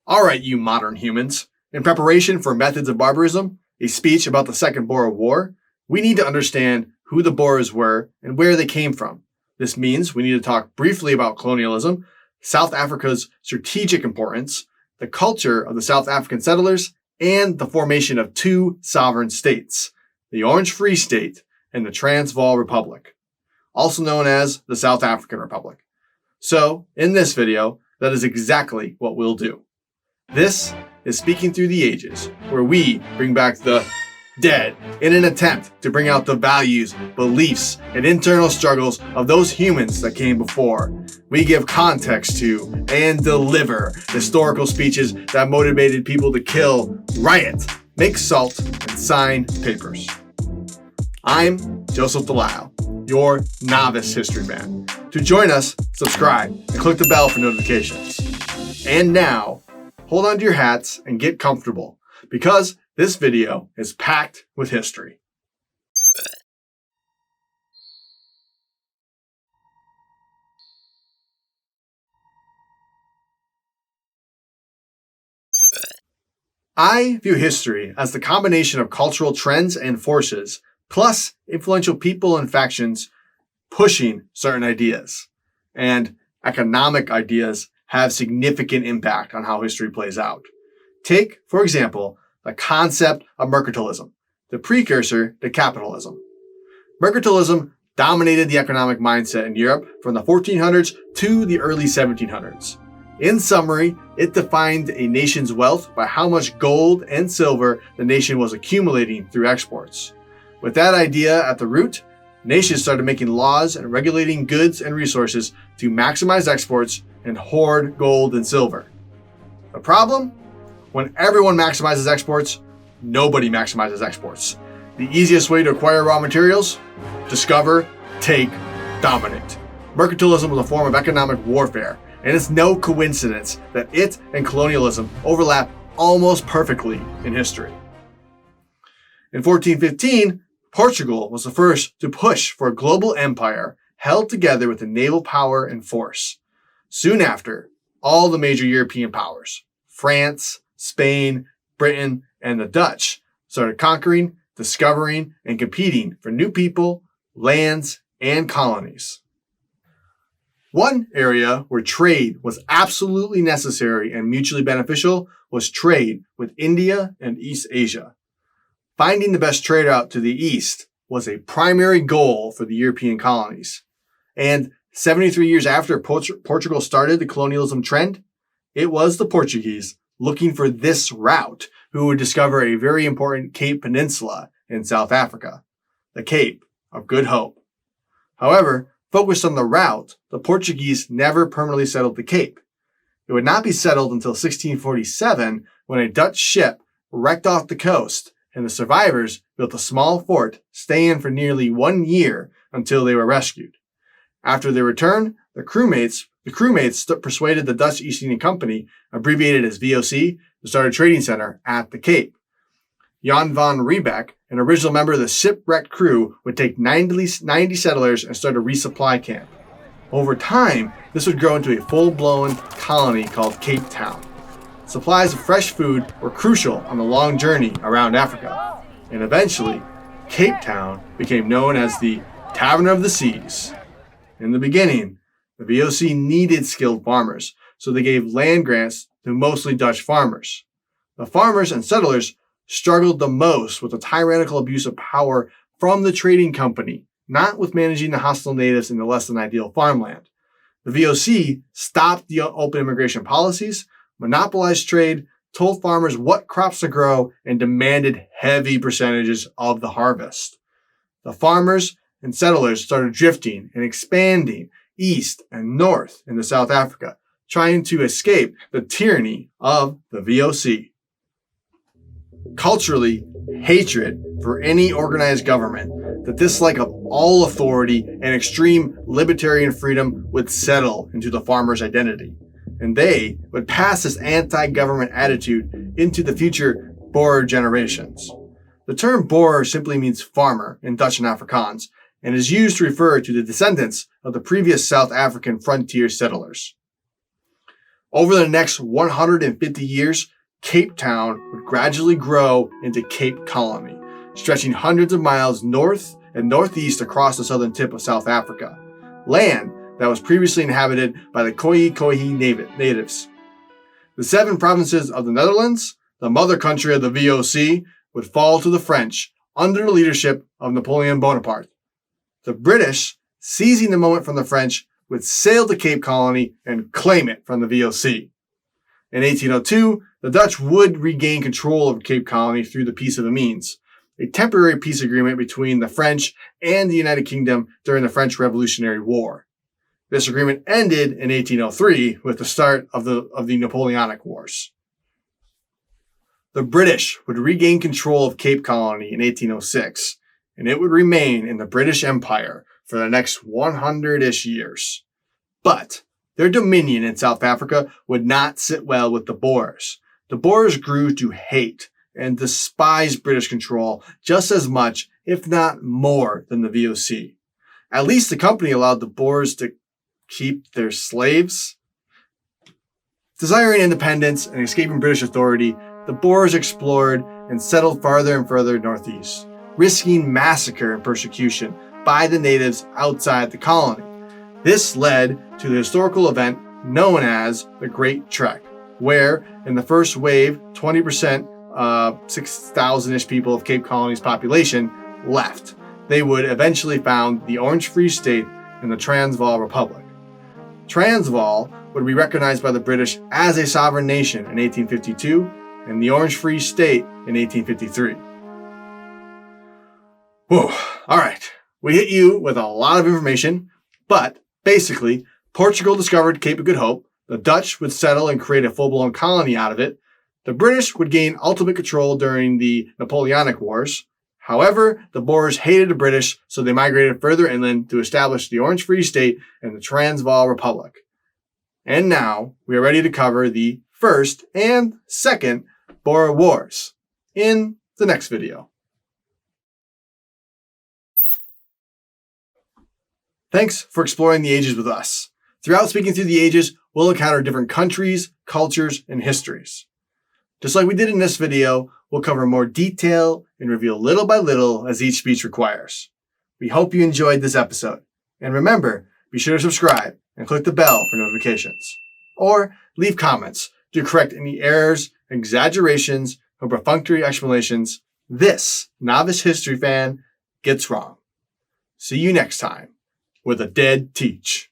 All right, you modern humans. In preparation for Methods of Barbarism, a speech about the Second Boer War, we need to understand who the Boers were and where they came from. This means we need to talk briefly about colonialism, South Africa's strategic importance, the culture of the South African settlers, and the formation of two sovereign states, the Orange Free State and the Transvaal Republic, also known as the South African Republic. So, in this video, that is exactly what we'll do. This is Speaking Through the Ages, where we bring back the dead in an attempt to bring out the values, beliefs, and internal struggles of those humans that came before. We give context to and deliver historical speeches that motivated people to kill, riot, make salt, and sign papers. I'm Joseph Delisle, your novice history fan. To join us, subscribe and click the bell for notifications. And now, hold on to your hats and get comfortable, because this video is packed with history. I view history as the combination of cultural trends and forces, plus influential people and factions pushing certain ideas. And economic ideas have significant impact on how history plays out. Take, for example, the concept of mercantilism, the precursor to capitalism. Mercantilism dominated the economic mindset in Europe from the 1400s to the early 1700s. In summary, it defined a nation's wealth by how much gold and silver the nation was accumulating through exports. With that idea at the root, nations started making laws and regulating goods and resources to maximize exports and hoard gold and silver. The problem? When everyone maximizes exports, nobody maximizes exports. The easiest way to acquire raw materials? Discover, take, dominate. Mercantilism was a form of economic warfare, and it's no coincidence that it and colonialism overlap almost perfectly in history. In 1415, Portugal was the first to push for a global empire held together with a naval power and force. Soon after, all the major European powers, France, Spain, Britain, and the Dutch, started conquering, discovering, and competing for new people, lands, and colonies. One area where trade was absolutely necessary and mutually beneficial was trade with India and East Asia. Finding the best trade route to the east was a primary goal for the European colonies. And 73 years after Portugal started the colonialism trend, it was the Portuguese looking for this route who would discover a very important Cape Peninsula in South Africa, the Cape of Good Hope. However, focused on the route, the Portuguese never permanently settled the Cape. It would not be settled until 1647 when a Dutch ship wrecked off the coast and the survivors built a small fort, staying for nearly 1 year until they were rescued. After their return, the crewmates persuaded the Dutch East India Company, abbreviated as VOC, to start a trading center at the Cape. Jan van Riebeck, an original member of the shipwrecked crew, would take 90 settlers and start a resupply camp. Over time, this would grow into a full-blown colony called Cape Town. Supplies of fresh food were crucial on the long journey around Africa, and eventually, Cape Town became known as the Tavern of the Seas. In the beginning, the VOC needed skilled farmers, so they gave land grants to mostly Dutch farmers. The farmers and settlers struggled the most with the tyrannical abuse of power from the trading company, not with managing the hostile natives in the less than ideal farmland. The VOC stopped the open immigration policies, monopolized trade, told farmers what crops to grow, and demanded heavy percentages of the harvest. The farmers and settlers started drifting and expanding east and north into South Africa, trying to escape the tyranny of the VOC. Culturally, hatred for any organized government, the dislike of all authority, and extreme libertarian freedom would settle into the farmer's identity, and they would pass this anti-government attitude into the future Boer generations. The term Boer simply means farmer in Dutch and Afrikaans, and is used to refer to the descendants of the previous South African frontier settlers. Over the next 150 years, Cape Town would gradually grow into Cape Colony, stretching hundreds of miles north and northeast across the southern tip of South Africa, land that was previously inhabited by the Khoi natives. The 7 provinces of the Netherlands, the mother country of the VOC, would fall to the French under the leadership of Napoleon Bonaparte. The British, seizing the moment from the French, would sail to Cape Colony and claim it from the VOC. In 1802, the Dutch would regain control of Cape Colony through the Peace of Amiens, a temporary peace agreement between the French and the United Kingdom during the French Revolutionary War. This agreement ended in 1803 with the start of the Napoleonic Wars. The British would regain control of Cape Colony in 1806, and it would remain in the British Empire for the next 100-ish years. But their dominion in South Africa would not sit well with the Boers. The Boers grew to hate and despise British control just as much, if not more, than the VOC. At least the company allowed the Boers to keep their slaves. Desiring independence and escaping British authority, the Boers explored and settled farther and further northeast, risking massacre and persecution by the natives outside the colony. This led to the historical event known as the Great Trek, where in the first wave, 20%, 6,000-ish people of Cape Colony's population left. They would eventually found the Orange Free State in the Transvaal Republic. Transvaal would be recognized by the British as a sovereign nation in 1852 and the Orange Free State in 1853. Whoa, all right. We hit you with a lot of information, but basically, Portugal discovered Cape of Good Hope, the Dutch would settle and create a full-blown colony out of it, the British would gain ultimate control during the Napoleonic Wars. However, the Boers hated the British, so they migrated further inland to establish the Orange Free State and the Transvaal Republic. And now, we are ready to cover the First and Second Boer Wars in the next video. Thanks for exploring the ages with us. Throughout Speaking Through the Ages, we'll encounter different countries, cultures, and histories. Just like we did in this video, we'll cover more detail and reveal little by little as each speech requires. We hope you enjoyed this episode. And remember, be sure to subscribe and click the bell for notifications. Or leave comments to correct any errors, exaggerations, or perfunctory explanations this novice history fan gets wrong. See you next time, where the dead teach.